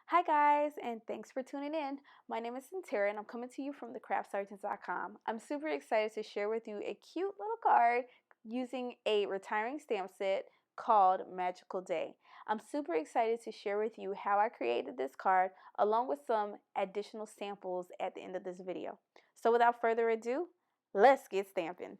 Hi guys, and thanks for tuning in. My name is Santera and I'm coming to you from thecraftsergeants.com. I'm super excited to share with you a cute little card using a retiring stamp set called Magical Day. I'm super excited to share with you how I created this card along with some additional samples at the end of this video. So without further ado, let's get stamping.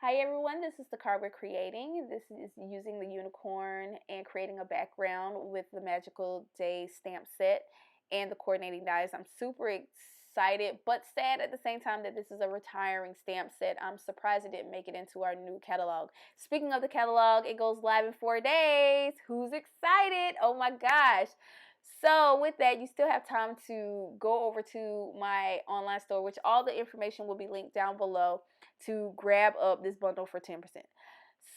Hi everyone, this is the card we're creating. This is using the unicorn and creating a background with the Magical Day stamp set and the coordinating dies. I'm super excited but sad at the same time that this is a retiring stamp set. I'm surprised it didn't make it into our new catalog. Speaking of the catalog, it goes live in 4 days. Who's excited? Oh my gosh. So with that, you still have time to go over to my online store, which all the information will be linked down below, to grab up this bundle for 10%.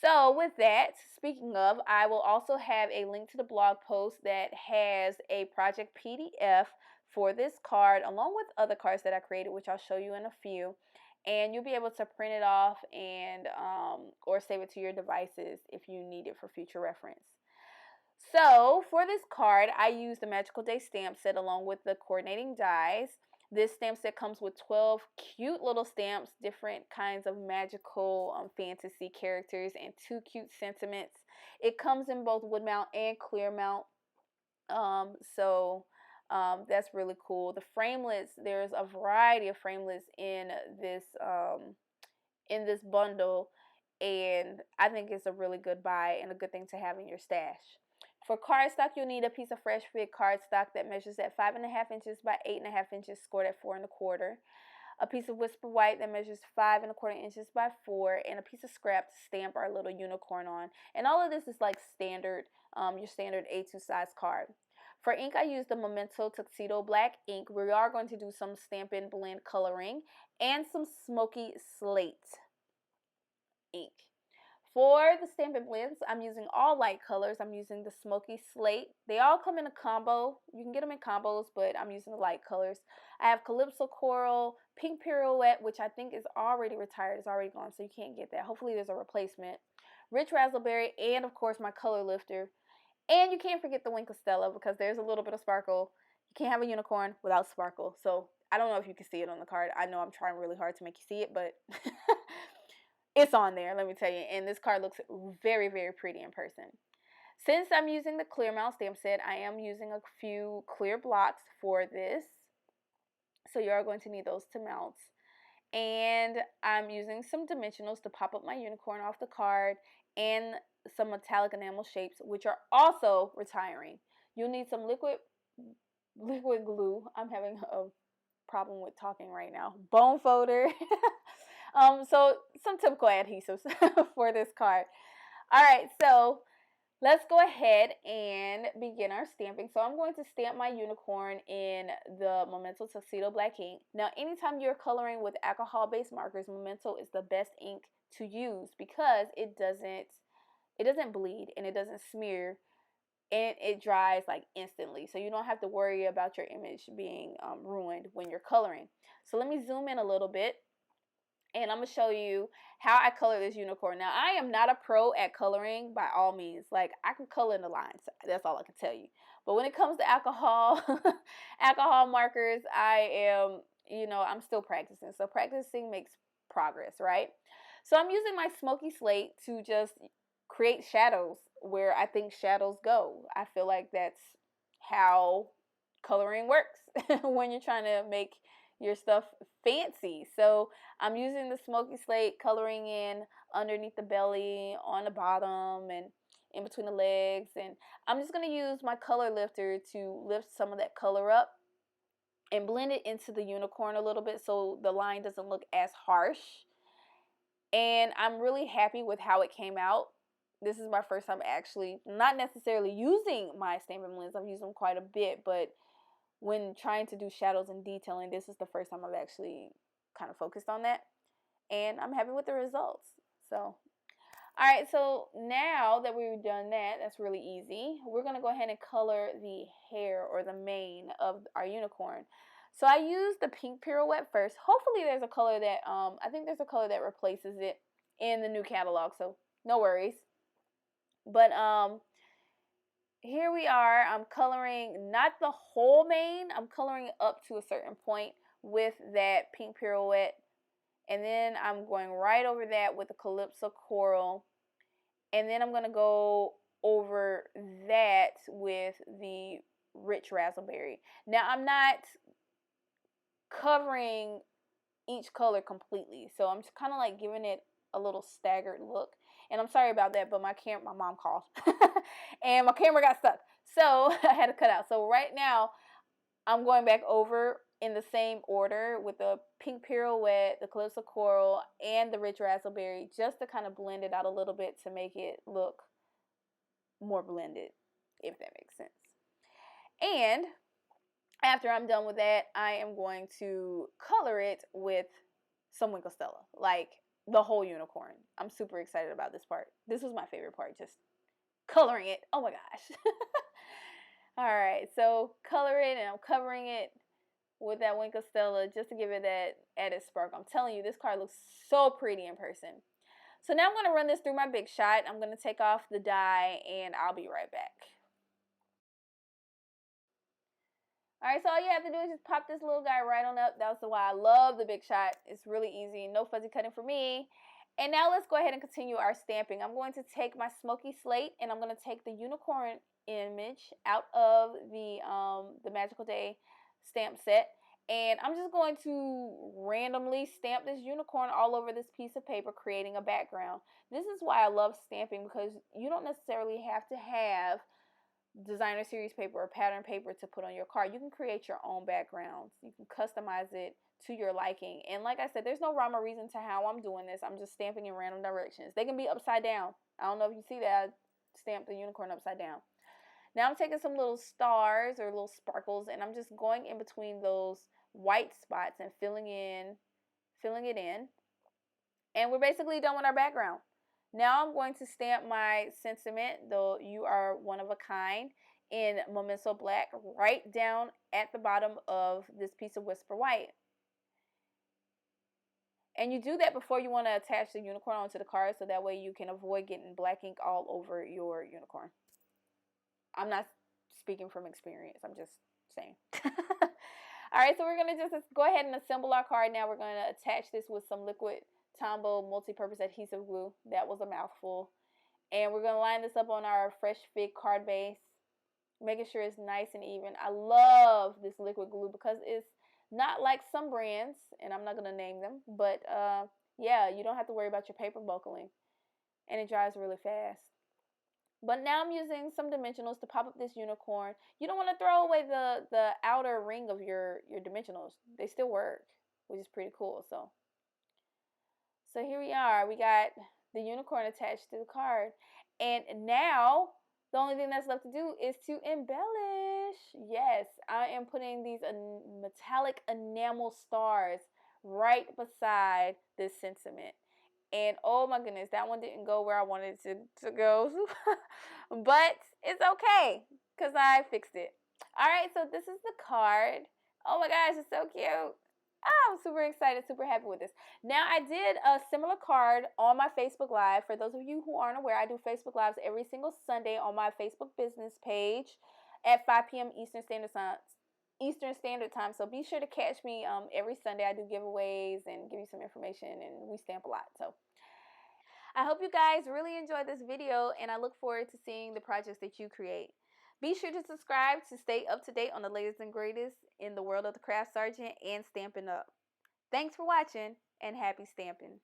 So with that, speaking of, I will also have a link to the blog post that has a project PDF for this card along with other cards that I created, which I'll show you in a few. And you'll be able to print it off and or save it to your devices if you need it for future reference. So for this card, I used the Magical Day stamp set along with the coordinating dies. This stamp set comes with 12 cute little stamps, different kinds of magical fantasy characters, and 2 cute sentiments. It comes in both wood mount and clear mount. That's really cool. The framelits, there's a variety of framelits in this bundle, and I think it's a really good buy and a good thing to have in your stash. For cardstock, you'll need a piece of fresh fit cardstock that measures at 5.5 inches by 8.5 inches, scored at 4.25. A piece of Whisper White that measures 5.25 inches by 4, and a piece of scrap to stamp our little unicorn on. And all of this is like standard, your standard A2 size card. For ink, I used the Memento Tuxedo Black ink. We are going to do some Stampin' blend coloring and some smoky slate ink. For the Stampin' blends, I'm using all light colors. I'm using the Smoky Slate. They all come in a combo. You can get them in combos, but I'm using the light colors. I have Calypso Coral, Pink Pirouette, which I think is already retired. It's already gone, so you can't get that. Hopefully there's a replacement. Rich Razzleberry, and of course my color lifter. And you can't forget the Wink of Stella because there's a little bit of sparkle. You can't have a unicorn without sparkle. So I don't know if you can see it on the card. I know I'm trying really hard to make you see it, but it's on there, let me tell you. And this card looks very, very pretty in person. Since I'm using the clear mount stamp set, I am using a few clear blocks for this. So you are going to need those to mount. And I'm using some dimensionals to pop up my unicorn off the card, and some metallic enamel shapes, which are also retiring. You'll need some liquid glue. I'm having a problem with talking right now. Bone folder. So some typical adhesives for this card. All right, so let's go ahead and begin our stamping. So I'm going to stamp my unicorn in the Memento Tuxedo Black ink. Now, anytime you're coloring with alcohol-based markers, Memento is the best ink to use because it doesn't bleed and it doesn't smear, and it dries like instantly, so you don't have to worry about your image being ruined when you're coloring. So let me zoom in a little bit, and I'm going to show you how I color this unicorn. Now, I am not a pro at coloring by all means. Like, I can color in the lines. That's all I can tell you. But when it comes to alcohol, alcohol markers, I'm still practicing. So practicing makes progress, right? So I'm using my smoky slate to just create shadows where I think shadows go. I feel like that's how coloring works when you're trying to make your stuff fancy. So I'm using the smoky slate, coloring in underneath the belly, on the bottom, and in between the legs. And I'm just going to use my color lifter to lift some of that color up and blend it into the unicorn a little bit so the line doesn't look as harsh. And I'm really happy with how it came out. This is my first time actually not necessarily using my Stampin' blends. I've used them quite a bit, but when trying to do shadows and detailing, this is the first time I've actually kind of focused on that. and I'm happy with the results. So alright, so now that we've done that, that's really easy. We're going to go ahead and color the hair or the mane of our unicorn. So I used the pink pirouette first. Hopefully there's a color that, I think there's a color that replaces it in the new catalog, so no worries. But here we are. I'm coloring not the whole mane. I'm coloring up to a certain point with that pink pirouette. And then I'm going right over that with the Calypso Coral. And then I'm going to go over that with the Rich Razzleberry. Now, I'm not covering each color completely. So I'm just kind of like giving it a little staggered look. And I'm sorry about that, but my mom called. And my camera got stuck. So I had to cut out. So right now, I'm going back over in the same order with the pink pirouette, the Calypso Coral, and the Rich Razzleberry, just to kind of blend it out a little bit to make it look more blended, if that makes sense. And after I'm done with that, I am going to color it with some Winkle Stella, like the whole unicorn. I'm super excited about this part. This was my favorite part, just coloring it. Oh my gosh. Alright, so color it, and I'm covering it with that Winkle Stella just to give it that added spark. I'm telling you, this card looks so pretty in person. So now I'm going to run this through my Big Shot. I'm going to take off the dye, and I'll be right back. Alright, so all you have to do is just pop this little guy right on up. That's why I love the Big Shot. It's really easy. No fuzzy cutting for me. And now let's go ahead and continue our stamping. I'm going to take my smoky slate, and I'm going to take the unicorn image out of the Magical Day stamp set, and I'm just going to randomly stamp this unicorn all over this piece of paper, creating a background. This is why I love stamping, because you don't necessarily have to have designer series paper or pattern paper to put on your card. You can create your own backgrounds. You can customize it to your liking. And like I said, there's no rhyme or reason to how I'm doing this. I'm just stamping in random directions. They can be upside down. I don't know if you see that. I stamped the unicorn upside down. Now I'm taking some little stars or little sparkles, and I'm just going in between those white spots and filling it in. And we're basically done with our background. Now I'm going to stamp my sentiment, though you are one of a kind, in Memento Black right down at the bottom of this piece of Whisper White. And you do that before you want to attach the unicorn onto the card, so that way you can avoid getting black ink all over your unicorn. I'm not speaking from experience. I'm just saying. Alright, so we're going to just go ahead and assemble our card now. We're going to attach this with some liquid Tombow multi-purpose adhesive glue. That was a mouthful. And we're going to line this up on our Fresh Fig card base, making sure it's nice and even. I love this liquid glue because it's not like some brands, and I'm not going to name them, but yeah, you don't have to worry about your paper buckling, and it dries really fast. But now I'm using some dimensionals to pop up this unicorn. You don't want to throw away the outer ring of your dimensionals. They still work, which is pretty cool. So here we are. We got the unicorn attached to the card. And now the only thing that's left to do is to embellish. Yes, I am putting these metallic enamel stars right beside this sentiment. And oh my goodness, that one didn't go where I wanted it to go. But it's okay, because I fixed it. Alright, so this is the card. Oh my gosh, it's so cute. I'm super excited, super happy with this. Now, I did a similar card on my Facebook Live. For those of you who aren't aware, I do Facebook Lives every single Sunday on my Facebook business page at 5 p.m. Eastern Standard Time. So be sure to catch me every Sunday. I do giveaways and give you some information, and we stamp a lot. So I hope you guys really enjoyed this video, and I look forward to seeing the projects that you create. Be sure to subscribe to stay up to date on the latest and greatest in the world of the Craft Sergeant and Stampin' Up. Thanks for watching, and happy stamping.